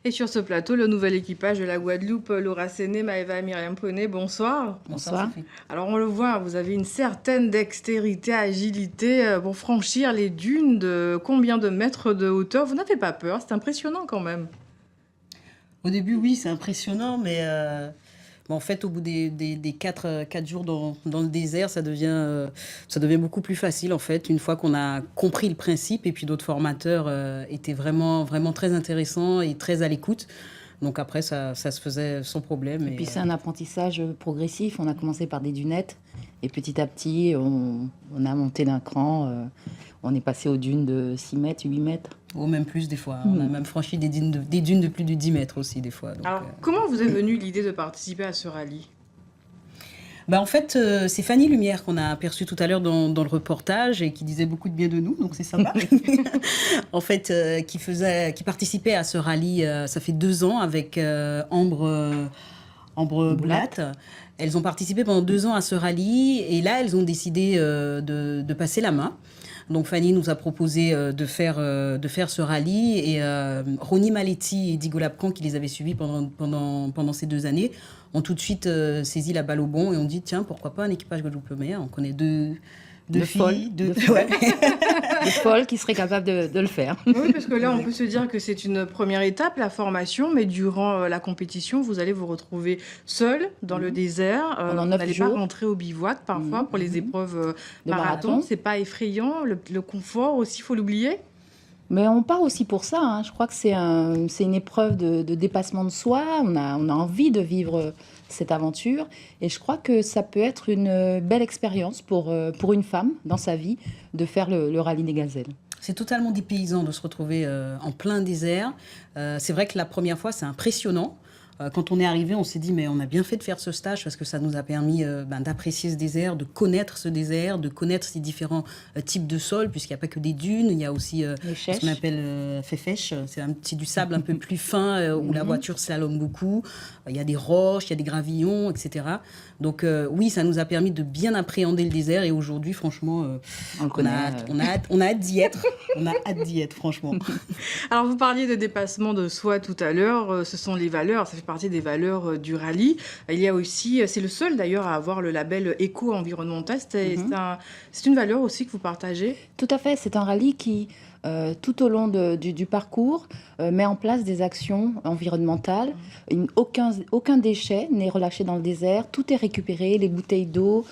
Et sur ce plateau, le nouvel équipage de la Guadeloupe, Laura Séné, Maëva et Myriam Poney, bonsoir. Bonsoir. Alors on le voit, vous avez une certaine dextérité, agilité pour franchir les dunes de combien de mètres de hauteur. Vous n'avez pas peur, c'est impressionnant quand même. Au début, oui, c'est impressionnant, mais bon, en fait, au bout des 4 jours dans le désert, ça devient beaucoup plus facile, en fait, une fois qu'on a compris le principe. Et puis d'autres formateurs étaient vraiment, vraiment très intéressants et très à l'écoute. Donc après, ça se faisait sans problème. Et puis c'est un apprentissage progressif. On a commencé par des dunettes et petit à petit, on a monté d'un cran. On est passé aux dunes de 6 mètres, 8 mètres. Ou même plus des fois. On a même franchi des dunes de plus de 10 mètres aussi des fois. Donc, alors, comment vous est venue l'idée de participer à ce rallye ? En fait, c'est Fanny Lumière qu'on a aperçue tout à l'heure dans le reportage et qui disait beaucoup de bien de nous, donc c'est sympa. En fait, qui participait à ce rallye, ça fait 2 ans avec Ambre Boulat. Elles ont participé pendant 2 ans à ce rallye et là, elles ont décidé de passer la main. Donc Fanny nous a proposé de faire ce rallye et Ronnie Maletti et Digo Lapcan, qui les avaient suivis pendant ces 2 années, ont tout de suite saisi la balle au bond et ont dit tiens, pourquoi pas un équipage guadeloupéen. On connaît deux filles, de folles qui seraient capables de le faire. Oui, parce que là, on peut se dire que c'est une première étape, la formation, mais durant la compétition, vous allez vous retrouver seul dans le désert. Pendant 9 jours. Vous n'allez pas rentrer au bivouac parfois pour les épreuves de marathon. C'est pas effrayant, le confort aussi, il faut l'oublier. Mais on part aussi pour ça. Hein. Je crois que c'est une épreuve de dépassement de soi. On a envie de vivre cette aventure. Et je crois que ça peut être une belle expérience pour une femme dans sa vie de faire le rallye des gazelles. C'est totalement dépaysant de se retrouver en plein désert. C'est vrai que la première fois, c'est impressionnant. Quand on est arrivé, on s'est dit, mais on a bien fait de faire ce stage parce que ça nous a permis d'apprécier ce désert, de connaître ce désert, de connaître ces différents types de sols, puisqu'il n'y a pas que des dunes, il y a aussi ce qu'on appelle féfèche, c'est du sable un peu plus fin où la voiture slalome beaucoup. Il y a des roches, il y a des gravillons, etc. Donc oui, ça nous a permis de bien appréhender le désert et aujourd'hui, franchement, on a hâte d'y être. On a hâte d'y être, franchement. Alors, vous parliez de dépassement de soi tout à l'heure. Ce sont les valeurs, ça fait partie des valeurs du rallye. Il y a aussi, c'est le seul d'ailleurs à avoir le label éco-environnemental. C'est une valeur aussi que vous partagez ? Tout à fait, c'est un rallye qui, tout au long du parcours, met en place des actions environnementales. Aucun déchet n'est relâché dans le désert, tout est récupéré, les bouteilles d'eau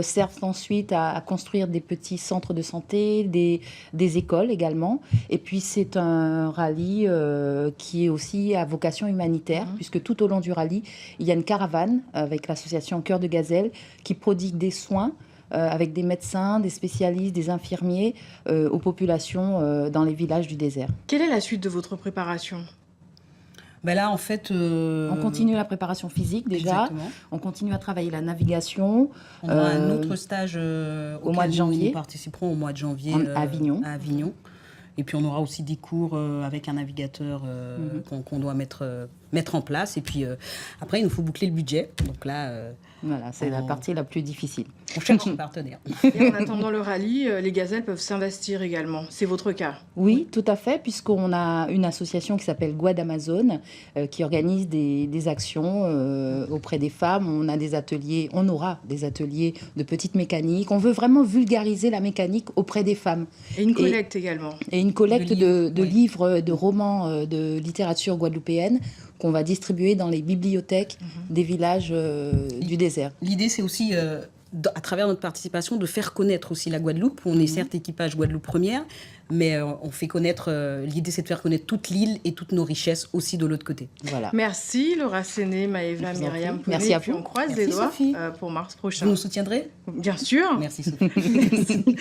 servent ensuite à construire des petits centres de santé, des écoles également. Et puis c'est un rallye qui est aussi à vocation humanitaire, puisque tout au long du rallye, il y a une caravane avec l'association Cœur de Gazelle qui prodigue des soins avec des médecins, des spécialistes, des infirmiers aux populations dans les villages du désert. Quelle est la suite de votre préparation ? Là, en fait... On continue la préparation physique déjà. Exactement. On continue à travailler la navigation. On aura un autre stage au mois de janvier. Nous participerons au mois de janvier à Avignon. Et puis on aura aussi des cours avec un navigateur qu'on doit mettre en place. Et puis après, il nous faut boucler le budget. Donc là... Voilà, c'est la partie la plus difficile. On cherche un partenaire. Et en attendant le rallye, les gazelles peuvent s'investir également. C'est votre cas ? Oui, tout à fait, puisqu'on a une association qui s'appelle Guadamazone qui organise des actions auprès des femmes. On aura des ateliers de petite mécanique. On veut vraiment vulgariser la mécanique auprès des femmes. Et une collecte également. Et une collecte de livres, de romans, de littérature guadeloupéenne qu'on va distribuer dans les bibliothèques des villages du désert. L'idée, c'est aussi, à travers notre participation, de faire connaître aussi la Guadeloupe. On est certes équipage Guadeloupe première, mais on fait connaître... l'idée, c'est de faire connaître toute l'île et toutes nos richesses aussi de l'autre côté. Voilà. Merci Laura Séné, Maëva, Myriam Poney. Merci à vous. Puis on croise les doigts pour mars prochain. Vous nous soutiendrez ? Bien sûr. Merci Sophie.